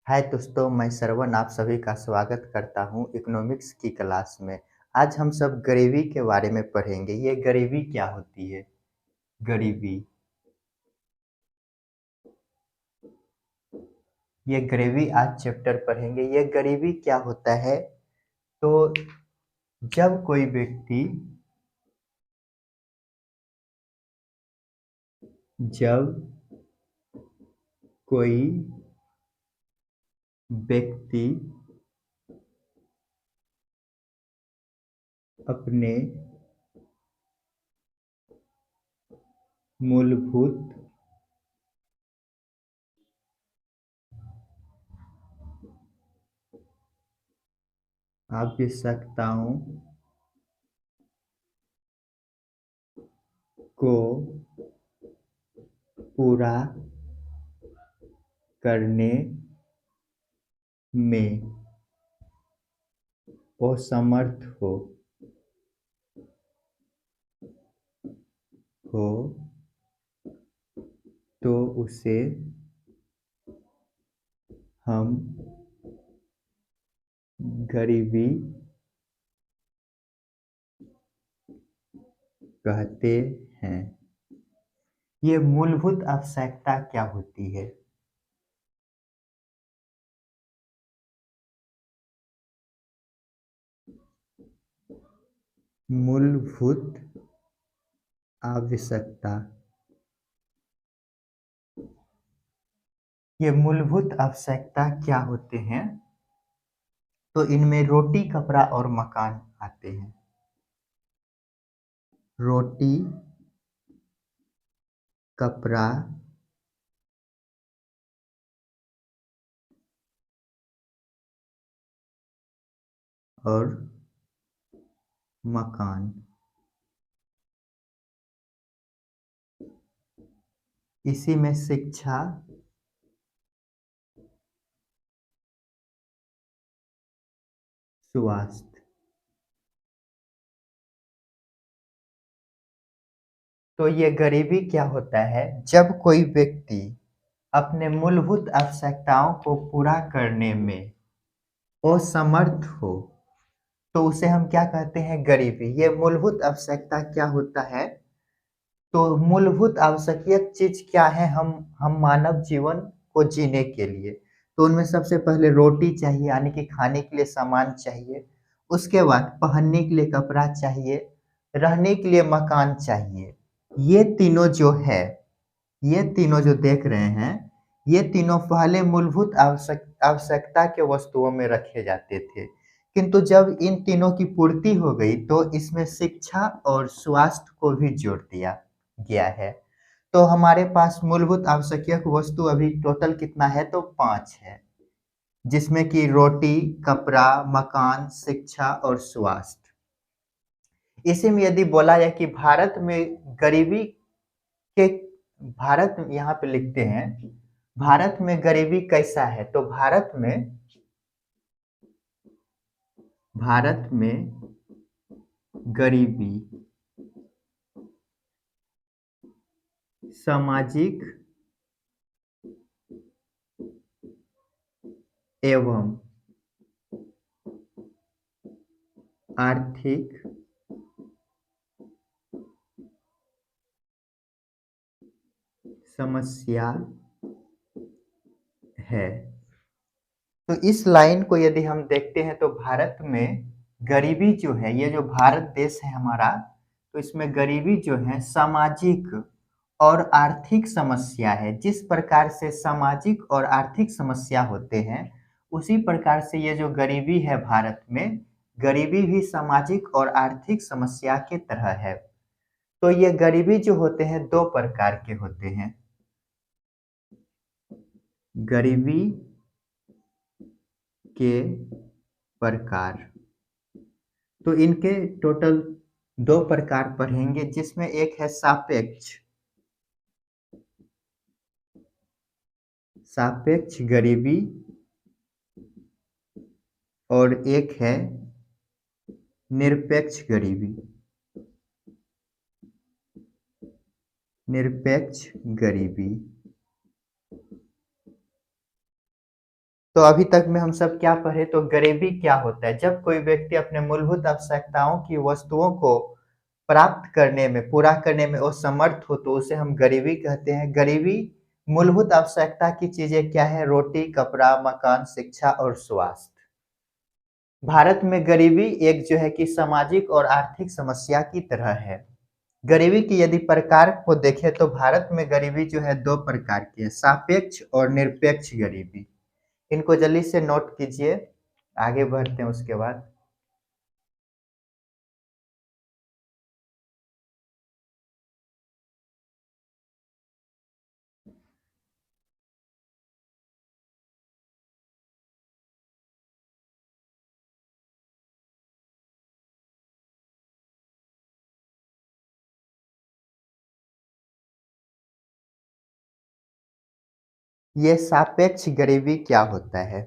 हाय दोस्तों, मैं श्रवण आप सभी का स्वागत करता हूँ इकोनॉमिक्स की क्लास में। आज हम सब गरीबी के बारे में पढ़ेंगे। ये गरीबी क्या होती है? गरीबी, ये गरीबी आज चैप्टर पढ़ेंगे। ये गरीबी क्या होता है? तो जब कोई व्यक्ति जब कोई व्यक्ति अपने मूलभूत आवश्यकताओं को पूरा करने में असमर्थ हो तो उसे हम गरीबी कहते हैं। ये मूलभूत आवश्यकता क्या होती है? मूलभूत आवश्यकता, ये मूलभूत आवश्यकता क्या होते हैं? तो इनमें रोटी, कपड़ा और मकान आते हैं। रोटी, कपड़ा और मकान। इसी में शिक्षा, स्वास्थ्य। तो ये गरीबी क्या होता है? जब कोई व्यक्ति अपने मूलभूत आवश्यकताओं को पूरा करने में असमर्थ हो तो उसे हम क्या कहते हैं? गरीबी। ये मूलभूत आवश्यकता क्या होता है? तो मूलभूत आवश्यक चीज क्या है हम मानव जीवन को जीने के लिए? तो उनमें सबसे पहले रोटी चाहिए, यानी कि खाने के लिए सामान चाहिए। उसके बाद पहनने के लिए कपड़ा चाहिए, रहने के लिए मकान चाहिए। ये तीनों जो है, ये तीनों जो देख रहे हैं, ये तीनों पहले मूलभूत आवश्यकता के वस्तुओं में रखे जाते थे। किंतु जब इन तीनों की पूर्ति हो गई तो इसमें शिक्षा और स्वास्थ्य को भी जोड़ दिया गया है। तो हमारे पास मूलभूत आवश्यक वस्तु अभी टोटल कितना है? तो 5 है, जिसमें कि रोटी, कपड़ा, मकान, शिक्षा और स्वास्थ्य। इसी में यदि बोला जाए कि भारत में गरीबी के भारत यहाँ पे लिखते हैं, भारत में गरीबी कैसा है? तो भारत में गरीबी सामाजिक एवं आर्थिक समस्या है। तो इस लाइन को यदि हम देखते हैं तो भारत में गरीबी जो है, ये जो भारत देश है हमारा, तो इसमें गरीबी जो है सामाजिक और आर्थिक समस्या है। जिस प्रकार से सामाजिक और आर्थिक समस्या होते हैं, उसी प्रकार से ये जो गरीबी है भारत में, गरीबी भी सामाजिक और आर्थिक समस्या के तरह है। तो ये गरीबी जो होते हैं दो प्रकार के होते हैं। गरीबी के प्रकार, तो इनके टोटल दो प्रकार पढ़ेंगे, जिसमें एक है सापेक्ष सापेक्ष गरीबी और एक है निरपेक्ष गरीबी। निरपेक्ष गरीबी, तो अभी तक में हम सब क्या पढ़े, तो गरीबी क्या होता है? जब कोई व्यक्ति अपने मूलभूत आवश्यकताओं की वस्तुओं को प्राप्त करने में, पूरा करने में असमर्थ हो, तो उसे हम गरीबी कहते हैं। गरीबी मूलभूत आवश्यकता की चीजें क्या है? रोटी, कपड़ा, मकान, शिक्षा और स्वास्थ्य। भारत में गरीबी एक जो है कि सामाजिक और आर्थिक समस्या की तरह है। गरीबी की यदि प्रकार को देखें तो भारत में गरीबी जो है 2 प्रकार की है, सापेक्ष और निरपेक्ष गरीबी। इनको जल्दी से नोट कीजिए, आगे बढ़ते हैं उसके बाद। ये सापेक्ष गरीबी क्या होता है?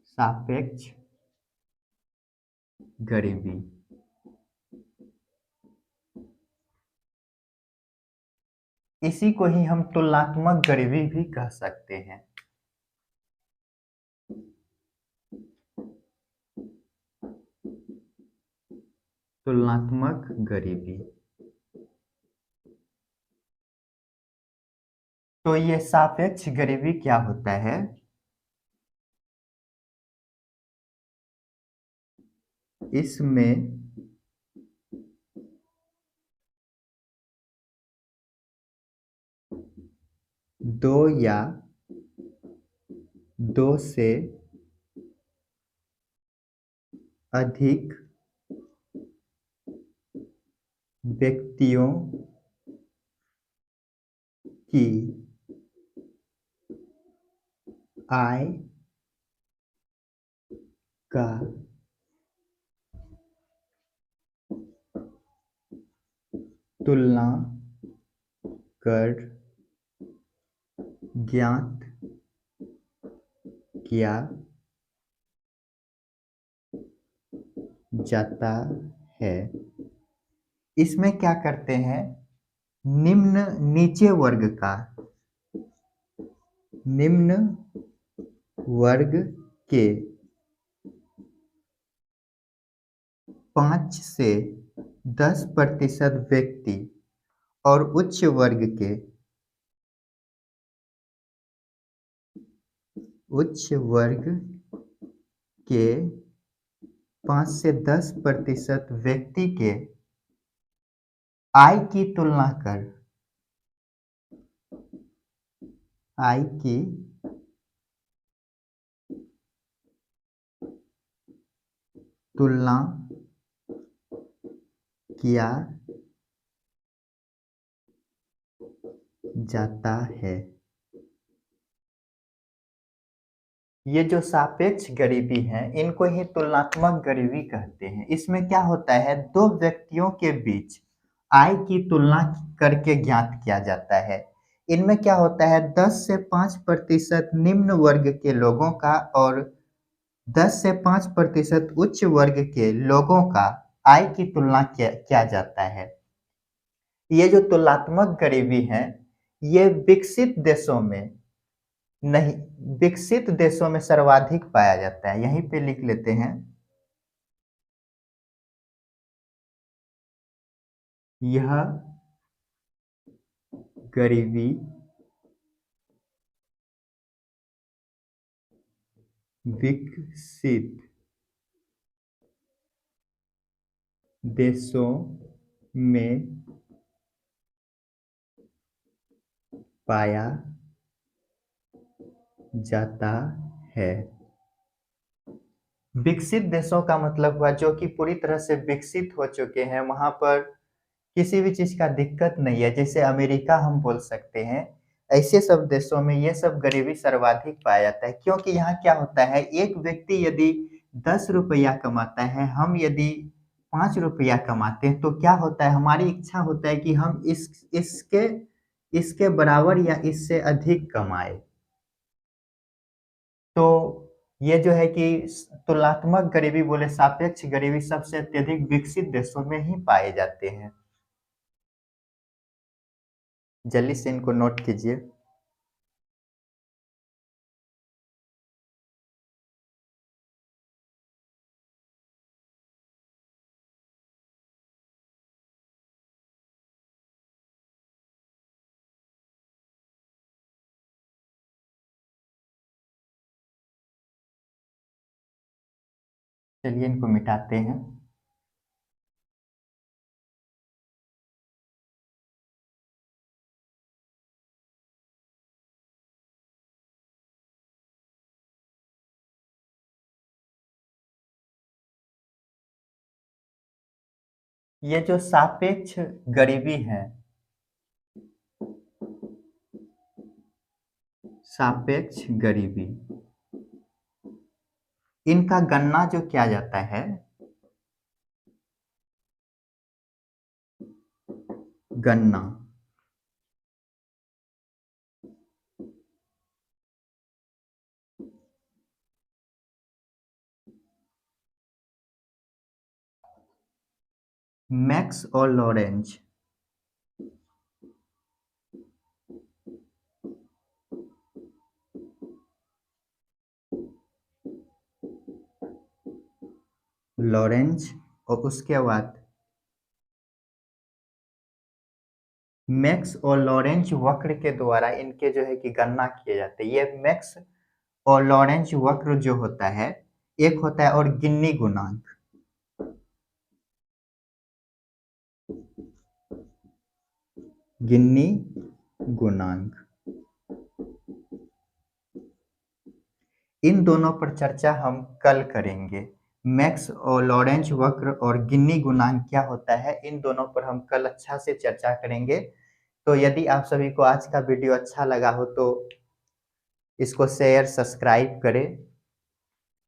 सापेक्ष गरीबी, इसी को ही हम तुलनात्मक गरीबी भी कह सकते हैं। तुलनात्मक गरीबी। तो ये सापेक्ष गरीबी क्या होता है? इसमें दो या दो से अधिक व्यक्तियों की आय का तुलना कर ज्ञात किया जाता है। इसमें क्या करते हैं? निम्न नीचे वर्ग का, निम्न वर्ग के 5 से 10% व्यक्ति और उच्च वर्ग के 5 से 10% व्यक्ति के आय की तुलना कर, आय की तुलना किया जाता है। ये जो सापेक्ष गरीबी है, इनको ही तुलनात्मक गरीबी कहते हैं। इसमें क्या होता है? दो व्यक्तियों के बीच आय की तुलना करके ज्ञात किया जाता है। इनमें क्या होता है? 10 से 5% निम्न वर्ग के लोगों का और 10 से 5% उच्च वर्ग के लोगों का आय की तुलना किया जाता है। ये जो तुलनात्मक गरीबी है, ये विकसित देशों में नहीं, विकसित देशों में सर्वाधिक पाया जाता है। यहीं पे लिख लेते हैं, यह गरीबी विकसित देशों में पाया जाता है। विकसित देशों का मतलब हुआ जो कि पूरी तरह से विकसित हो चुके हैं, वहां पर किसी भी चीज का दिक्कत नहीं है, जैसे अमेरिका हम बोल सकते हैं। ऐसे सब देशों में ये सब गरीबी सर्वाधिक पाया जाता है, क्योंकि यहाँ क्या होता है? एक व्यक्ति यदि 10 रुपया कमाता है, हम यदि 5 रुपया कमाते हैं, तो क्या होता है? हमारी इच्छा होता है कि हम इसके इसके बराबर या इससे अधिक कमाए। तो ये जो है कि तुलनात्मक गरीबी बोले सापेक्ष गरीबी सबसे अत्यधिक विकसित देशों में ही पाए जाते हैं। जल्दी से इनको नोट कीजिए। चलिए इनको मिटाते हैं। ये जो सापेक्ष गरीबी है, सापेक्ष गरीबी, इनका गणना जो किया जाता है, गणना मैक्स और लॉरेंज, लॉरेंज और उसके बाद मैक्स और लॉरेंज वक्र के द्वारा इनके जो है कि गणना किए जाते हैं। ये मैक्स और लॉरेंज वक्र जो होता है, एक होता है और गिन्नी गुणांक, गिन्नी गुणांक, इन दोनों पर चर्चा हम कल करेंगे। मैक्स और लॉरेंज वक्र और गिन्नी गुणांक क्या होता है, इन दोनों पर हम कल अच्छा से चर्चा करेंगे। तो यदि आप सभी को आज का वीडियो अच्छा लगा हो तो इसको शेयर सब्सक्राइब करें।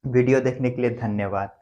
वीडियो देखने के लिए धन्यवाद।